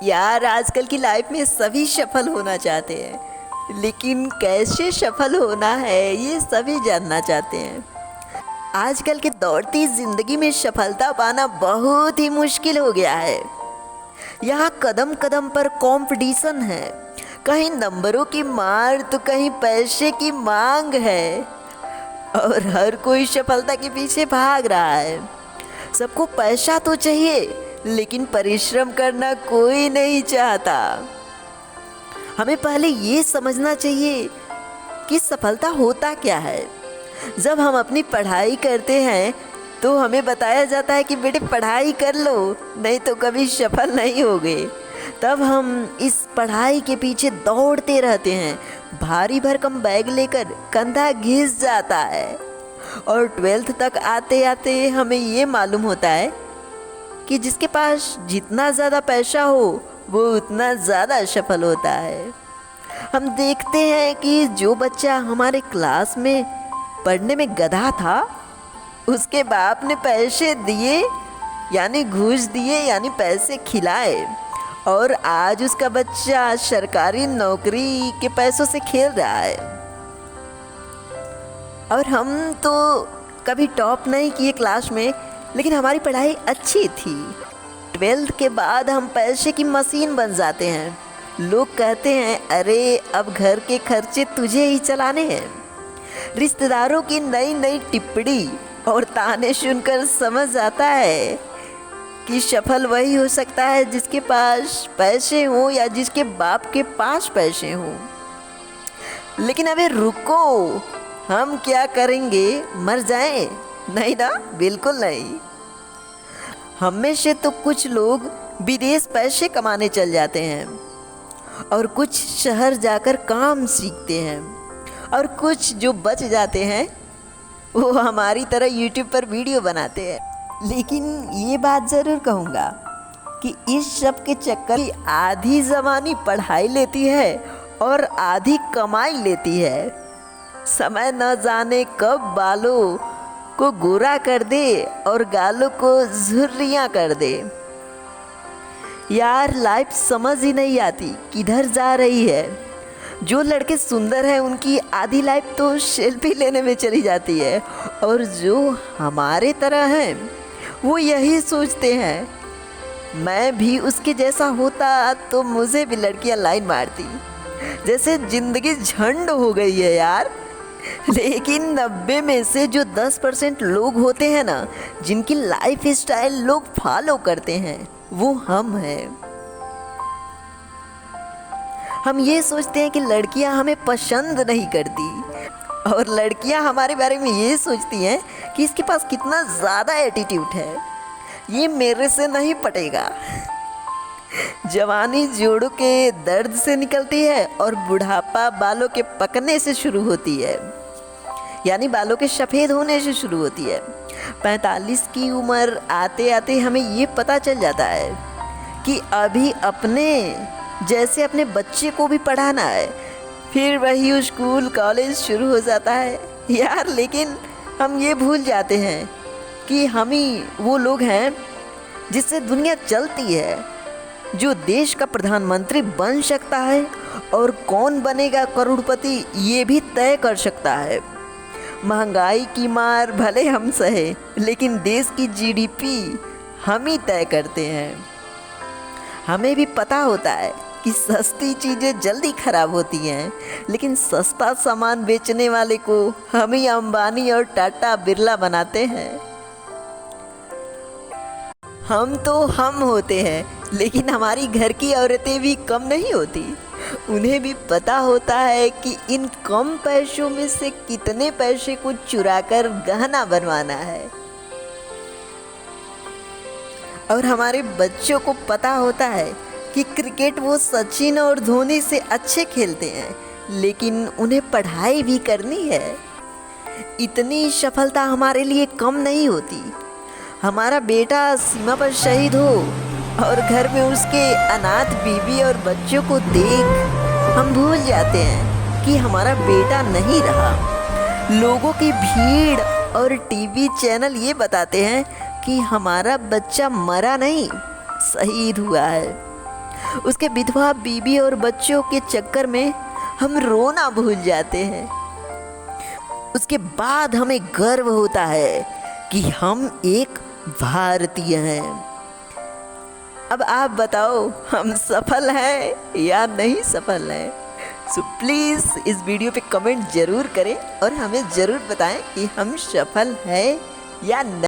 यार आजकल की लाइफ में सभी सफल होना चाहते हैं, लेकिन कैसे सफल होना है ये सभी जानना चाहते हैं। आजकल की दौड़ती जिंदगी में सफलता पाना बहुत ही मुश्किल हो गया है। यहाँ कदम कदम पर कंपटीशन है, कहीं नंबरों की मार तो कहीं पैसे की मांग है और हर कोई सफलता के पीछे भाग रहा है। सबको पैसा तो चाहिए लेकिन परिश्रम करना कोई नहीं चाहता। हमें पहले ये समझना चाहिए कि सफलता होता क्या है। जब हम अपनी पढ़ाई करते हैं तो हमें बताया जाता है कि बेटे पढ़ाई कर लो, नहीं तो कभी सफल नहीं होगे। तब हम इस पढ़ाई के पीछे दौड़ते रहते हैं, भारी भरकम बैग लेकर कंधा घिस जाता है और 12th तक आते आते हमें ये मालूम होता है कि जिसके पास जितना ज़्यादा पैसा हो वो उतना ज़्यादा सफल होता है। हम देखते हैं कि जो बच्चा हमारे क्लास में पढ़ने में गधा था, उसके बाप ने पैसे दिए यानी घूस दिए यानी पैसे खिलाए और आज उसका बच्चा सरकारी नौकरी के पैसों से खेल रहा है। और हम तो कभी टॉप नहीं किए क्लास में, लेकिन हमारी पढ़ाई अच्छी थी। 12th के बाद हम पैसे की मशीन बन जाते हैं। लोग कहते हैं अरे अब घर के खर्चे तुझे ही चलाने हैं। रिश्तेदारों की नई नई टिप्पणी और ताने सुनकर समझ आता है कि सफल वही हो सकता है जिसके पास पैसे हो या जिसके बाप के पास पैसे हो। लेकिन अबे रुको, हम क्या करेंगे, मर जाएं? नहीं ना, बिल्कुल नहीं। हम में से तो कुछ लोग विदेश पैसे कमाने चल जाते हैं और कुछ शहर जाकर काम सीखते हैं और कुछ जो बच जाते हैं वो हमारी तरह YouTube पर वीडियो बनाते हैं। लेकिन ये बात ज़रूर कहूँगा कि इस सब के चक्कर की आधी ज़मानी पढ़ाई लेती है और आधी कमाई लेती है। समय न जाने कब बालों को गोरा कर दे और गालों को झुर्रियाँ कर दे। यार लाइफ समझ ही नहीं आती किधर जा रही है। जो लड़के सुंदर हैं उनकी आधी लाइफ तो सेल्फी लेने में चली जाती है और जो हमारे तरह हैं वो यही सोचते हैं मैं भी उसके जैसा होता तो मुझे भी लड़कियां लाइन मारती। जैसे जिंदगी झंड हो गई है यार। लेकिन 90 में से जो 10% लोग होते हैं ना, जिनकी लाइफ स्टाइल लोग फॉलो करते हैं, वो हम हैं। हम ये सोचते हैं कि लड़कियां हमें पसंद नहीं करती और लड़कियां हमारे बारे में ये सोचती हैं कि इसके पास कितना ज़्यादा एटीट्यूड है, ये मेरे से नहीं पटेगा। जवानी जोड़ों के दर्द से निकलती है और बुढ़ापा बालों के पकने से शुरू होती है, यानी बालों के सफ़ेद होने से शुरू होती है। 45 की उम्र आते आते हमें ये पता चल जाता है कि अभी अपने जैसे अपने बच्चे को भी पढ़ाना है। फिर वही स्कूल कॉलेज शुरू हो जाता है यार। लेकिन हम ये भूल जाते हैं कि हम ही वो लोग हैं जिससे दुनिया चलती है, जो देश का प्रधानमंत्री बन सकता है और कौन बनेगा करोड़पति ये भी तय कर सकता है। महंगाई की मार भले हम सहे, लेकिन देश की जीडीपी हम ही तय करते हैं। हमें भी पता होता है कि सस्ती चीज़ें जल्दी खराब होती हैं, लेकिन सस्ता सामान बेचने वाले को हम ही अंबानी और टाटा बिरला बनाते हैं। हम तो हम होते हैं, लेकिन हमारी घर की औरतें भी कम नहीं होती। उन्हें भी पता होता है कि इन कम पैसों में से कितने पैसे को चुराकर गहना बनवाना है। और हमारे बच्चों को पता होता है कि क्रिकेट वो सचिन और धोनी से अच्छे खेलते हैं, लेकिन उन्हें पढ़ाई भी करनी है। इतनी सफलता हमारे लिए कम नहीं होती। हमारा बेटा सीमा पर शहीद हो और घर में उसके अनाथ बीवी और बच्चों को देख हम भूल जाते हैं कि हमारा बेटा नहीं रहा। लोगों की भीड़ और टीवी चैनल ये बताते हैं कि हमारा बच्चा मरा नहीं, शहीद हुआ है। उसके विधवा बीबी और बच्चों के चक्कर में हम रोना भूल जाते हैं। उसके बाद हमें गर्व होता है कि हम एक भारतीय हैं। अब आप बताओ, हम सफल हैं या नहीं सफल हैं? सो प्लीज़ इस वीडियो पे कमेंट ज़रूर करें और हमें ज़रूर बताएं कि हम सफल हैं या नहीं।